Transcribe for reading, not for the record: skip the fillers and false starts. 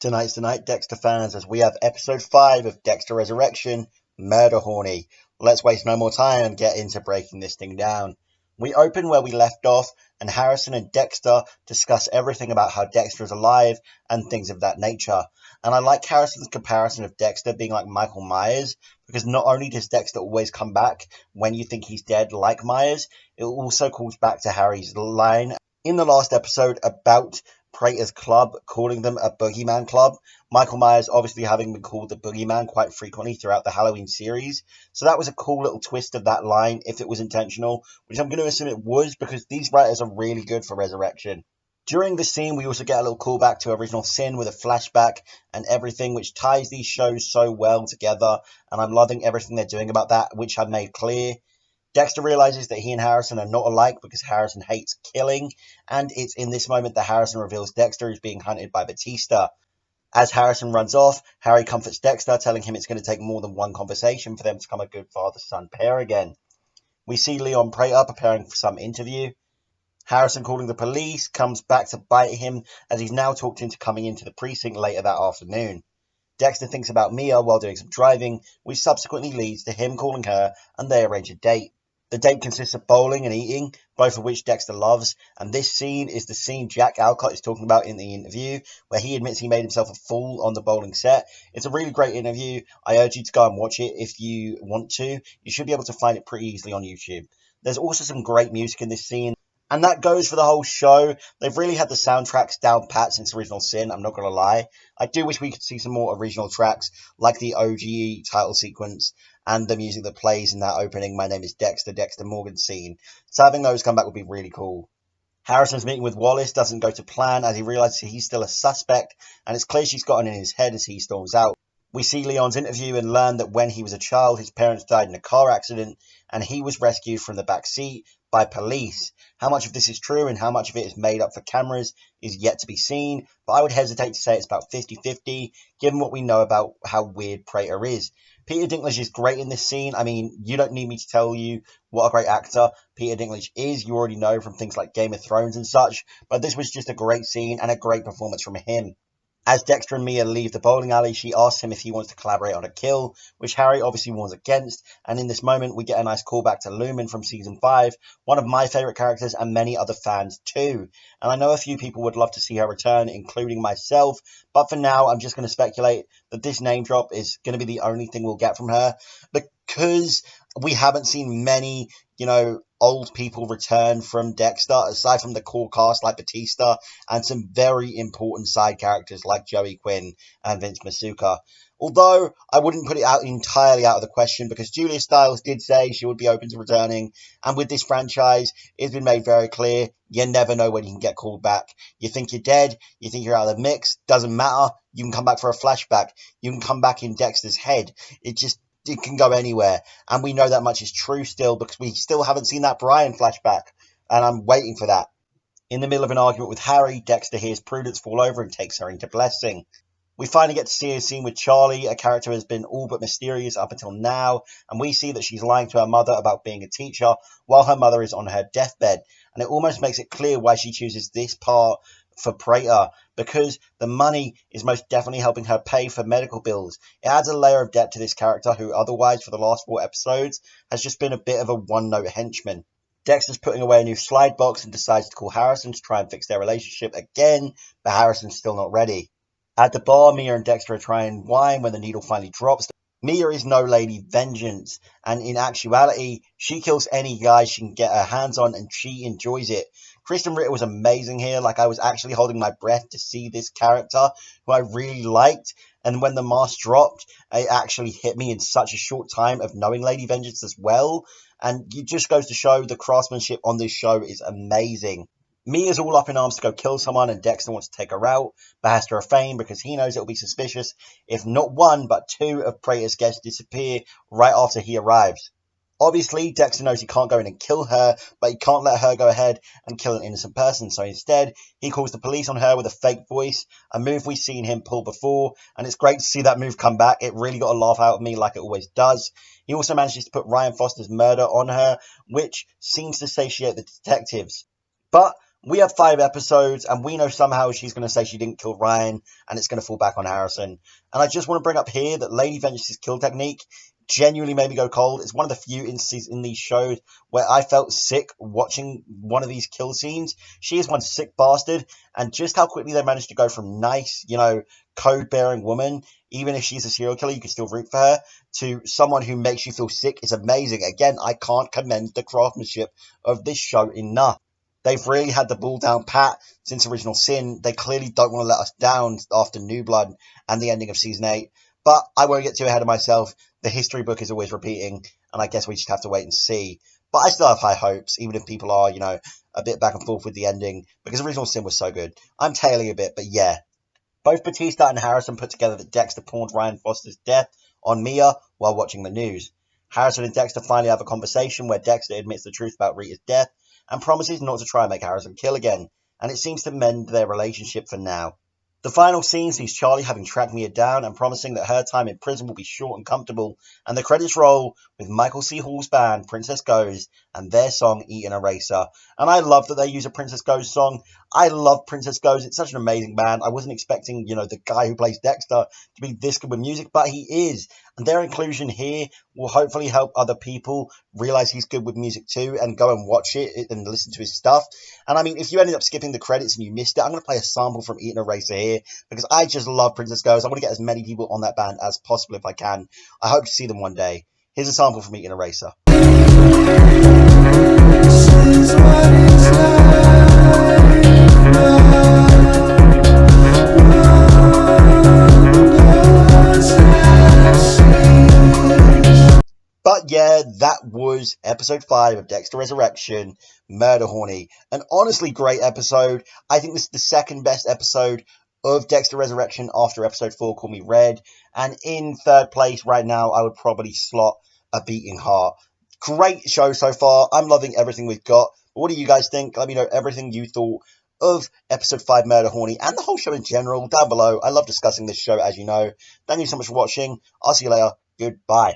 Tonight's the night, Dexter fans, as we have episode 5 of Dexter Resurrection, Murder Horny. Let's waste no more time and get into breaking this thing down. We open where we left off, and Harrison and Dexter discuss everything about how Dexter is alive and things of that nature. And I like Harrison's comparison of Dexter being like Michael Myers, because not only does Dexter always come back when you think he's dead like Myers, it also calls back to Harry's line in the last episode about Prater's club, calling them a boogeyman club. Michael Myers obviously having been called the boogeyman quite frequently throughout the Halloween series. So that was a cool little twist of that line, if it was intentional, which I'm going to assume it was, because these writers are really good for Resurrection. During this scene, we also get a little callback to Original Sin with a flashback and everything, which ties these shows so well together, and I'm loving everything they're doing about that, which I've made clear. Dexter realizes that he and Harrison are not alike because Harrison hates killing, and it's in this moment that Harrison reveals Dexter is being hunted by Batista. As Harrison runs off, Harry comforts Dexter, telling him it's going to take more than one conversation for them to become a good father-son pair again. We see Leon Prater preparing for some interview. Harrison, calling the police, comes back to bite him as he's now talked into coming into the precinct later that afternoon. Dexter thinks about Mia while doing some driving, which subsequently leads to him calling her, and they arrange a date. The date consists of bowling and eating, both of which Dexter loves, and this scene is the scene Jack Alcott is talking about in the interview, where he admits he made himself a fool on the bowling set. It's a really great interview. I urge you to go and watch it if you want to. You should be able to find it pretty easily on YouTube. There's also some great music in this scene, and that goes for the whole show. They've really had the soundtracks down pat since Original Sin, I'm not going to lie. I do wish we could see some more original tracks, like the OG title sequence, and the music that plays in that opening My Name is Dexter, Dexter Morgan scene. So having those come back would be really cool. Harrison's meeting with Wallace doesn't go to plan as he realizes he's still a suspect, and it's clear she's gotten in his head as he storms out. We see Leon's interview and learn that when he was a child, his parents died in a car accident, and he was rescued from the back seat by police. How much of this is true and how much of it is made up for cameras is yet to be seen, but I would hesitate to say it's about 50-50, given what we know about how weird Prater is. Peter Dinklage is great in this scene. I mean, you don't need me to tell you what a great actor Peter Dinklage is. You already know from things like Game of Thrones and such, but this was just a great scene and a great performance from him. As Dexter and Mia leave the bowling alley, she asks him if he wants to collaborate on a kill, which Harry obviously warns against, and in this moment we get a nice callback to Lumen from Season 5, one of my favourite characters and many other fans too. And I know a few people would love to see her return, including myself, but for now I'm just going to speculate that this name drop is going to be the only thing we'll get from her, because we haven't seen many, old people return from Dexter, aside from the core cast like Batista and some very important side characters like Joey Quinn and Vince Masuka. Although I wouldn't put it entirely out of the question, because Julia Stiles did say she would be open to returning, and with this franchise, it's been made very clear, you never know when you can get called back. You think you're dead, you think you're out of the mix, doesn't matter, you can come back for a flashback, you can come back in Dexter's head. It can go anywhere, and we know that much is true still, because we still haven't seen that Brian flashback, and I'm waiting for that. In the middle of an argument with Harry, Dexter hears Prudence fall over and takes her into blessing. We finally get to see a scene with Charlie, a character who has been all but mysterious up until now, and we see that she's lying to her mother about being a teacher while her mother is on her deathbed, and it almost makes it clear why she chooses this part for Prater, because the money is most definitely helping her pay for medical bills. It adds a layer of depth to this character who otherwise for the last 4 episodes has just been a bit of a one-note henchman. Dexter's putting away a new slide box and decides to call Harrison to try and fix their relationship again, but Harrison's still not ready. At the bar, Mia and Dexter are trying wine when the needle finally drops. Mia is no Lady Vengeance, and in actuality, she kills any guy she can get her hands on, and she enjoys it. Krysten Ritter was amazing here. I was actually holding my breath to see this character, who I really liked, and when the mask dropped, it actually hit me in such a short time of knowing Lady Vengeance as well, and it just goes to show the craftsmanship on this show is amazing. Mia's all up in arms to go kill someone, and Dexter wants to take her out, but has to refrain because he knows it'll be suspicious if not 1 but 2 of Prater's guests disappear right after he arrives. Obviously, Dexter knows he can't go in and kill her, but he can't let her go ahead and kill an innocent person, so instead, he calls the police on her with a fake voice, a move we've seen him pull before, and it's great to see that move come back. It really got a laugh out of me like it always does. He also manages to put Ryan Foster's murder on her, which seems to satiate the detectives. But We have 5 episodes, and we know somehow she's going to say she didn't kill Ryan, and it's going to fall back on Harrison. And I just want to bring up here that Lady Vengeance's kill technique genuinely made me go cold. It's one of the few instances in these shows where I felt sick watching one of these kill scenes. She is one sick bastard, and just how quickly they managed to go from nice, code-bearing woman, even if she's a serial killer, you can still root for her, to someone who makes you feel sick is amazing. Again, I can't commend the craftsmanship of this show enough. They've really had the ball down pat since Original Sin. They clearly don't want to let us down after New Blood and the ending of Season 8. But I won't get too ahead of myself. The history book is always repeating, and I guess we just have to wait and see. But I still have high hopes, even if people are, a bit back and forth with the ending, because Original Sin was so good. I'm tailing a bit, but yeah. Both Bautista and Harrison put together that Dexter pawned Ryan Foster's death on Mia while watching the news. Harrison and Dexter finally have a conversation where Dexter admits the truth about Rita's death and promises not to try and make Harrison kill again, and it seems to mend their relationship for now. The final scene sees Charlie having tracked Mia down and promising that her time in prison will be short and comfortable, and the credits roll with Michael C. Hall's band, Princess Goes, and their song, Eat an Eraser. And I love that they use a Princess Goes song. I love Princess Goes. It's such an amazing band. I wasn't expecting, the guy who plays Dexter to be this good with music, but he is. And their inclusion here will hopefully help other people realize he's good with music too and go and watch it and listen to his stuff. And I mean, if you ended up skipping the credits and you missed it, I'm going to play a sample from Eat an Eraser here because I just love Princess Goes. I want to get as many people on that band as possible if I can. I hope to see them one day. Here's a sample from Eat an Eraser. But yeah, that was episode 5 of Dexter Resurrection, Murder Horny. An honestly great episode. I think this is the second best episode of Dexter Resurrection after episode 4, Call Me Red. And in third place right now, I would probably slot A Beating Heart. Great show so far. I'm loving everything we've got. But what do you guys think? Let me know everything you thought of episode 5, Murder Horny, and the whole show in general down below. I love discussing this show, as you know. Thank you so much for watching. I'll see you later. Goodbye.